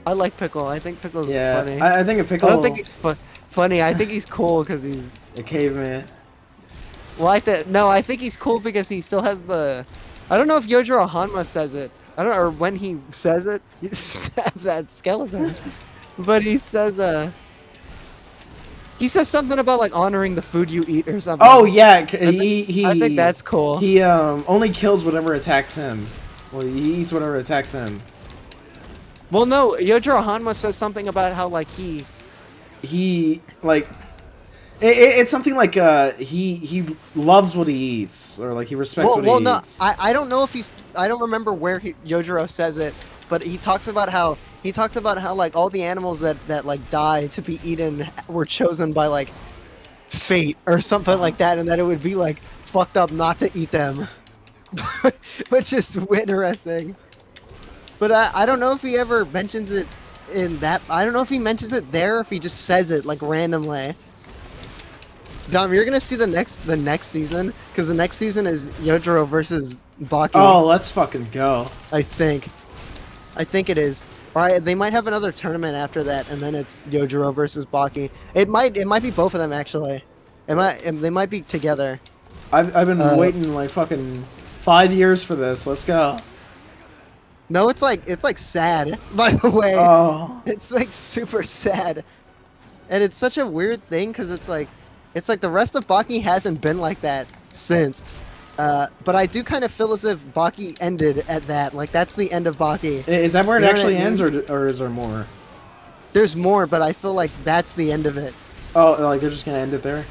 I like Pickle. I think Pickle's Yeah, funny. I think a I don't think pickle, he's funny. I think he's cool because he's. a caveman. Well, no, I think he's cool because he still has the. I don't know if Yojiro Hanma says it. I don't know, or when he says it, he stabs that skeleton. But he says something about like honoring the food you eat or Oh something. yeah, I think I think that's cool. he only kills whatever attacks him. Well, he eats whatever attacks him. Well, no, Yojiro Hanma says something about how like He like it's something like he loves what he eats, or like he respects what well, he no, eats. I don't know if I don't remember where Yojiro says it, but he talks about how like all the animals that like die to be eaten were chosen by like fate or something like that, and that it would be like fucked up not to eat them, which is interesting. But I don't know if he ever mentions it in that. I don't know if he mentions it there, or if he just says it like randomly. Dom, you're gonna see the next season because the next season is Yojiro versus Baki. Oh, let's fucking go. I think. I think it is. All right, they might have another tournament after that, and then it's Yojiro versus Baki. It might be both of them actually. They might be together. I've been Uh, waiting like fucking 5 years for this. Let's go. no, it's like sad. By the way, Oh, it's like super sad, and it's such a weird thing because it's like the rest of Baki hasn't been like that since. But I do kind of feel as if Baki ended at that. Like that's the end of Baki. is that where it You know what I actually mean? ends, or is there more? There's more, but I feel like that's the end of it. Oh, like they're just gonna end it there?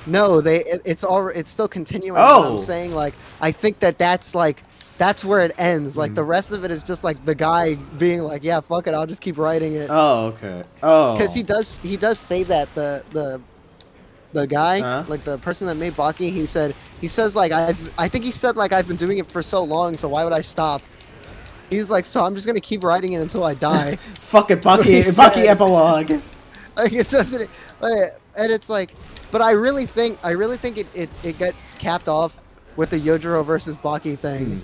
No, it's still continuing. But I'm Oh. saying like I think that's where it ends. Like the rest of it is just like the guy being like, yeah, fuck it, I'll just keep writing it. Oh, okay. Because Oh. he does say that the guy, Huh? like the person that made Baki, he says like I think he said like I've been doing it for so long, so why would I stop? He's like, so I'm just gonna keep writing it until I die. Fuck it, That's what he Bucky said. epilogue. Like it doesn't, and it's like, but I really think it gets capped off with the Yojiro versus Baki thing,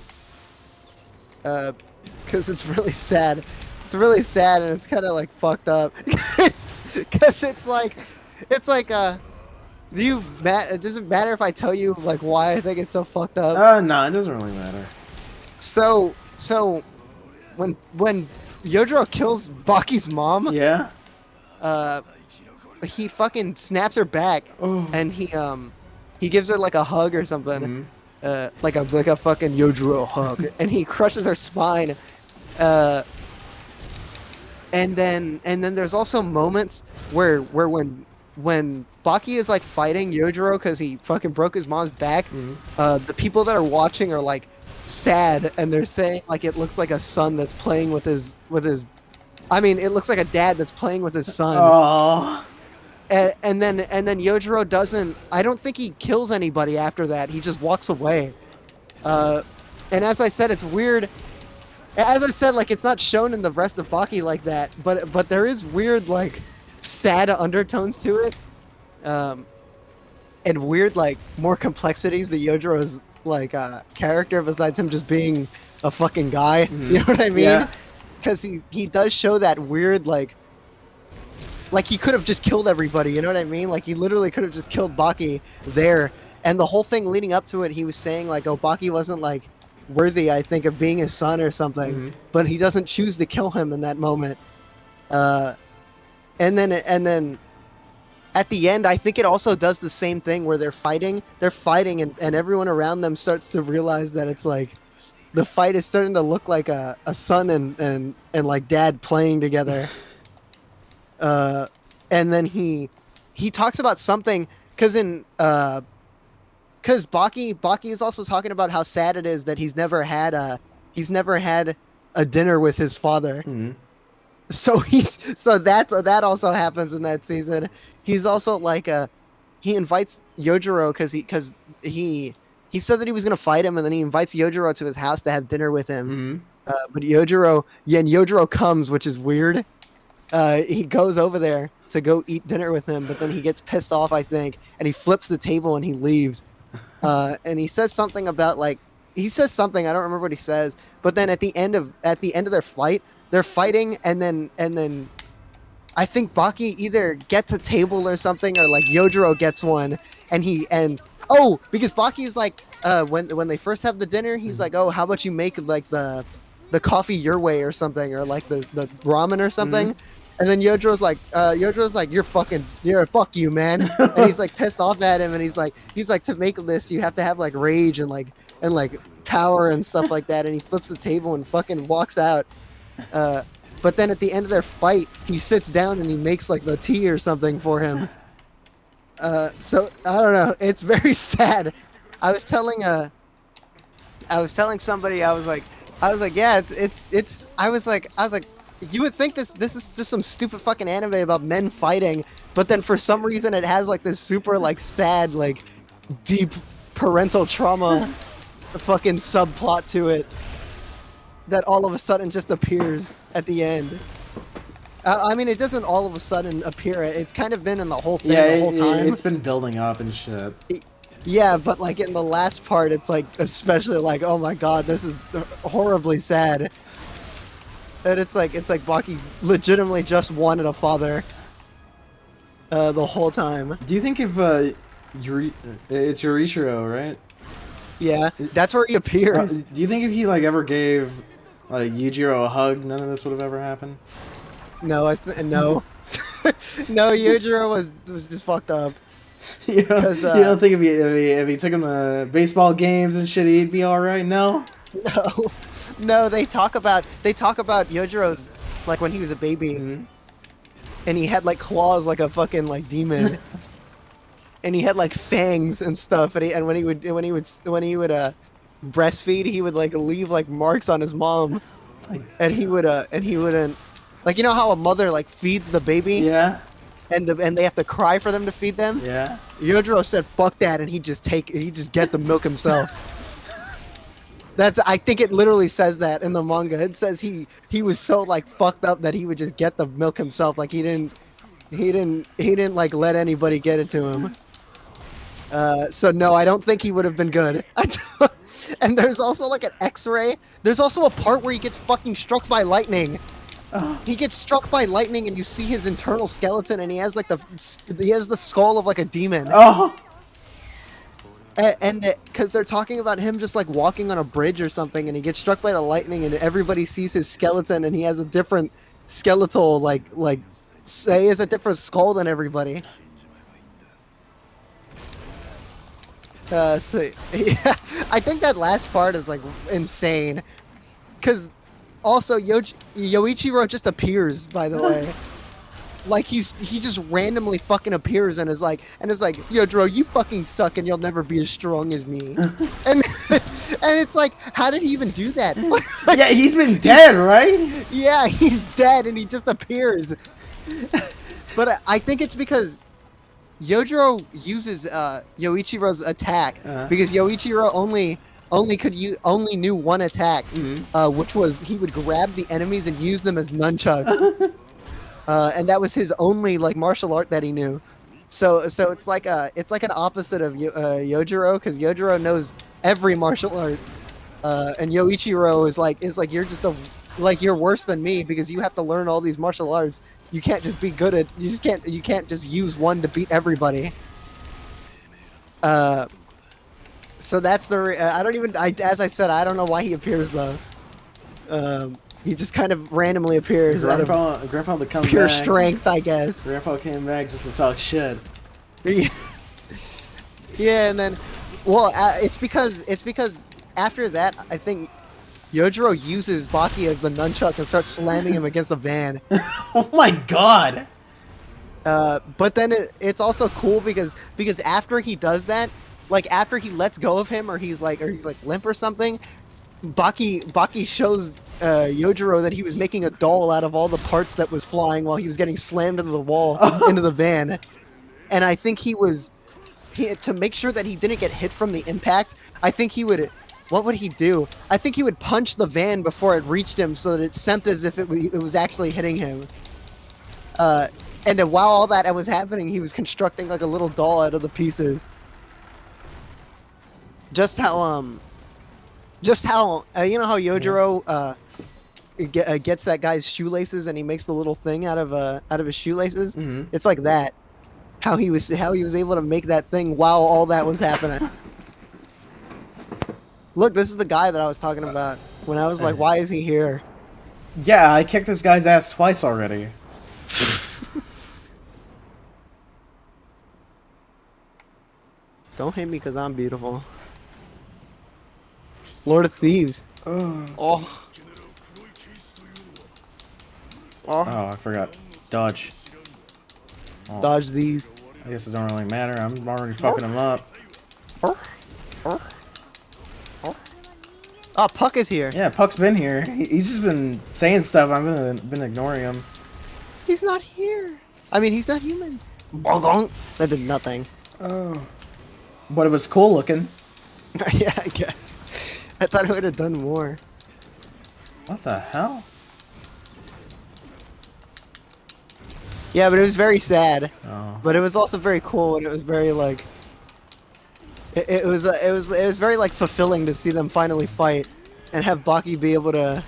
because it's really sad. It's really sad, and it's kind of like fucked up. Because it doesn't matter if I tell you like why I think it's so fucked up. No, it doesn't really matter. So when Yojiro kills Baki's mom, Yeah? uh, he fucking snaps her back, Oh. and he gives her like a hug or something, like a fucking Yojiro hug, and he crushes her spine, and then there's also moments where when Baki is like fighting Yojiro because he fucking broke his mom's back, the people that are watching are like sad, and they're saying like it looks like a son that's playing with his I mean, it looks like a dad that's playing with his son. Oh. And then Yojiro doesn't. I don't think he kills anybody after that. He just walks away. And as I said, it's weird. As I said, like it's not shown in the rest of Baki like that, but there is weird like sad undertones to it, and weird like more complexities to Yojiro's like character besides him just being a fucking guy. You know what I mean? Yeah. Because he does show that weird like he could have just killed everybody, you know what I mean? Like he literally could have just killed Baki there. And the whole thing leading up to it, he was saying like, oh, Baki wasn't like worthy, I think, of being his son or something. But he doesn't choose to kill him in that moment. And then at the end, I think it also does the same thing where they're fighting and everyone around them starts to realize that it's like the fight is starting to look like a son and like dad playing together. And then he talks about something because Baki is also talking about how sad it is that he's never had a dinner with his father. So that also happens in that season. He's also like he invites Yojiro because he said that he was gonna fight him, and then he invites Yojiro to his house to have dinner with him. But Yojiro comes, which is weird. He goes over there to go eat dinner with him, but then he gets pissed off, I think, and he flips the table and he leaves. And he says something about like I don't remember what he says, but then at the end of their fight, they're fighting, and then I think Baki either gets a table or something, or like Yojiro gets one, and oh, because Baki is like, when they first have the dinner, he's like, oh, how about you make like the coffee your way or something, or like the ramen or something, and then Yojiro's like, fuck you, man, and he's like pissed off at him, and he's like to make this you have to have like rage and like power and stuff like that, and he flips the table and fucking walks out. But then at the end of their fight, he sits down and he makes like the tea or something for him. So I don't know. It's very sad. I was telling somebody, I was like, yeah, I was like, you would think this is just some stupid fucking anime about men fighting, but then for some reason it has like this super like sad, like deep parental trauma fucking subplot to it that all of a sudden just appears at the end. I mean, it doesn't all of a sudden appear. It's kind of been in the whole thing the whole time. It's been building up and shit. Yeah, but like in the last part, it's like especially like, oh my god, this is horribly sad. And it's like Baki legitimately just wanted a father the whole time. Do you think if it's Yorichiro, right? Yeah, that's where he appears. Do you think if he like ever gave like Yujiro a hug, none of this would have ever happened? No, no, no. Yujiro was just fucked up. You don't think if he took him to baseball games and shit, he'd be all right? No. No. They talk about Yojiro's like when he was a baby, and he had like claws like a fucking like demon, and he had like fangs and stuff, and when he would breastfeed, he would like leave like marks on his mom, and he wouldn't. Like, you know how a mother like feeds the baby? Yeah. And they have to cry for them to feed them? Yeah. Yojiro said fuck that, and he just get the milk himself. I think it literally says that in the manga. It says he was so like fucked up that he would just get the milk himself. Like he didn't like let anybody get it to him. So no, I don't think he would have been good. And there's also like an X-ray. There's also a part where he gets fucking struck by lightning. He gets struck by lightning, and you see his internal skeleton, and he has like the skull of like a demon. Oh. And because they're talking about him just like walking on a bridge or something, and he gets struck by the lightning, and everybody sees his skeleton, and he has a different skeletal he has a different skull than everybody. So yeah, I think that last part is like insane, because also Yoichiro just appears, by the way. Like he just randomly fucking appears and is like, Yojiro, you fucking suck and you'll never be as strong as me. and it's like, how did he even do that? Yeah, he's been dead, right? Yeah, he's dead and he just appears. But I think it's because Yojiro uses Yoichiro's attack, because Yoichiro only knew one attack, which was he would grab the enemies and use them as nunchucks. And that was his only like martial art that he knew. So it's like an opposite of Yojiro, because Yojiro knows every martial art, and Yoichiro is like you're worse than me because you have to learn all these martial arts. You can't just be good at you can't just use one to beat everybody. So that's as I said, I don't know why he appears though. He just kind of randomly appears Grandpa to come pure back. Strength, I guess. Grandpa came back just to talk shit. Yeah, and then, well, it's because after that, I think Yojiro uses Baki as the nunchuck and starts slamming him against the van. Oh my god! But then it's also cool because after he does that, like after he lets go of him or he's like limp or something, Baki shows Yojiro that he was making a doll out of all the parts that was flying while he was getting slammed into the wall, into the van. And I think to make sure that he didn't get hit from the impact, I think what would he do? I think he would punch the van before it reached him so that it seemed as if it was actually hitting him. And then while all that was happening, he was constructing like a little doll out of the pieces. Just how you know how Yojiro gets that guy's shoelaces and he makes the little thing out of his shoelaces. Mm-hmm. It's like that. How he was able to make that thing while all that was happening. Look, this is the guy that I was talking about when I was like, why is he here? Yeah, I kicked this guy's ass twice already. Don't hate me because I'm beautiful. Lord of Thieves. Oh. Oh. Oh, I forgot. Dodge. Oh. Dodge these. I guess it don't really matter. I'm already fucking him up. Oh, Puck is here. Yeah, Puck's been here. He's just been saying stuff. I've been ignoring him. He's not here. I mean, he's not human. That did nothing. Oh. But it was cool looking. Yeah, I guess. I thought it would have done more. What the hell? Yeah, but it was very sad. Oh. But it was also very cool, and it was very like. It was very like fulfilling to see them finally fight, and have Baki be able to,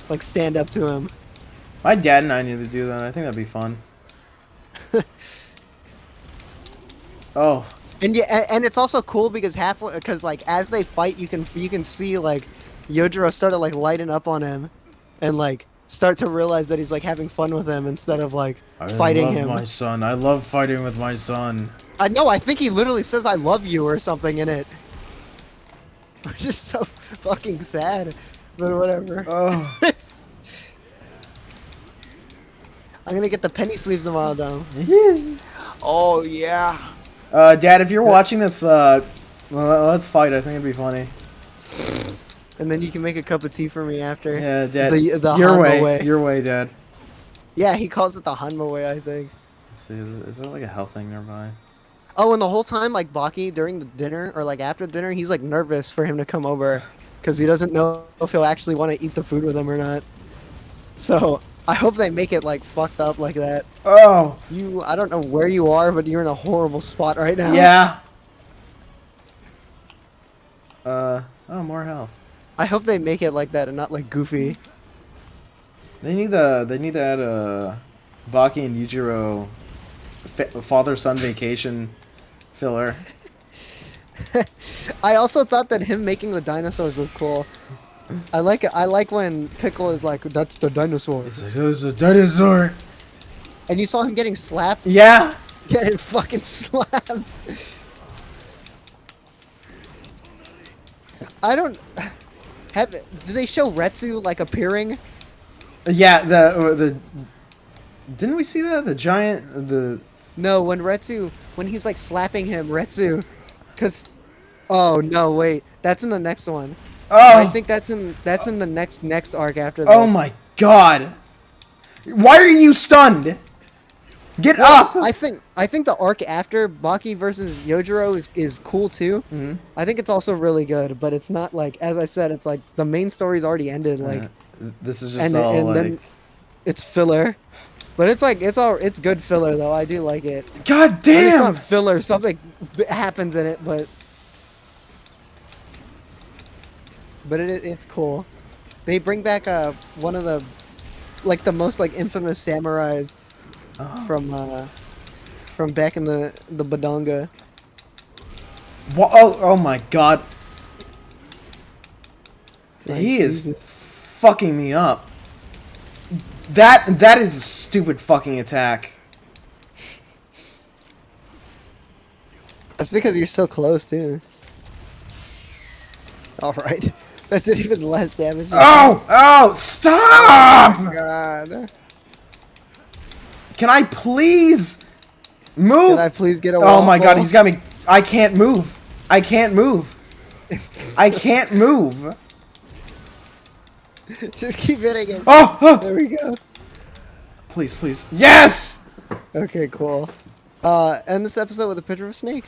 like, stand up to him. My dad and I need to do that. I think that'd be fun. Oh. And yeah, and it's also cool because like as they fight, you can see like Yojiro started like lighting up on him, and like start to realize that he's like having fun with him instead of like fighting him. My son. I love fighting with my son. I know. I think he literally says "I love you" or something in it, which is so fucking sad. But whatever. Oh. I'm gonna get the penny sleeves tomorrow, though. Yes. Oh yeah. Dad, if you're watching this, let's fight. I think it'd be funny. And then you can make a cup of tea for me after. Yeah, Dad. The your Hanma way. Your way, Dad. Yeah, he calls it the Hanma way, I think. Let's see, is there like a health thing nearby? Oh, and the whole time, like, Baki, during the dinner, or, like, after dinner, he's, like, nervous for him to come over. Because he doesn't know if he'll actually want to eat the food with him or not. So, I hope they make it, like, fucked up like that. Oh! I don't know where you are, but you're in a horrible spot right now. Yeah! Oh, more health. I hope they make it like that and not, like, goofy. They need to add Baki and Yujiro father-son vacation filler. I also thought that him making the dinosaurs was cool. I like when Pickle is like, that's the dinosaur. It's a dinosaur. And you saw him getting slapped? Yeah. Getting fucking slapped. I don't have. Do they show Retsu like appearing? Yeah. The didn't we see that the giant No, when he's like slapping him, Retsu, cause. Oh no! Wait, that's in the next one. Oh. I think that's in the next arc after this. Oh my god! Why are you stunned? Get up! I think the arc after Baki versus Yojiro is cool too. Mm-hmm. I think it's also really good, but it's not like, as I said, it's like the main story's already ended. Like this is just all like... then it's filler. But it's good filler though. I do like it. God damn! It's not filler. Something happens in it, but it's cool. They bring back one of the most like infamous samurais from back in the Badonga. Oh my god! Like, he is Jesus. fucking me up. That is a stupid fucking attack. That's because you're so close too. All right, that did even less damage. Oh! Stop! Oh god! Can I please move? Can I please get a Oh my god, waffle? he's got me. I can't move. I can't move. I can't move. Just keep hitting it. Oh! There we go. Please, please. Yes! Okay, cool. End this episode with a picture of a snake.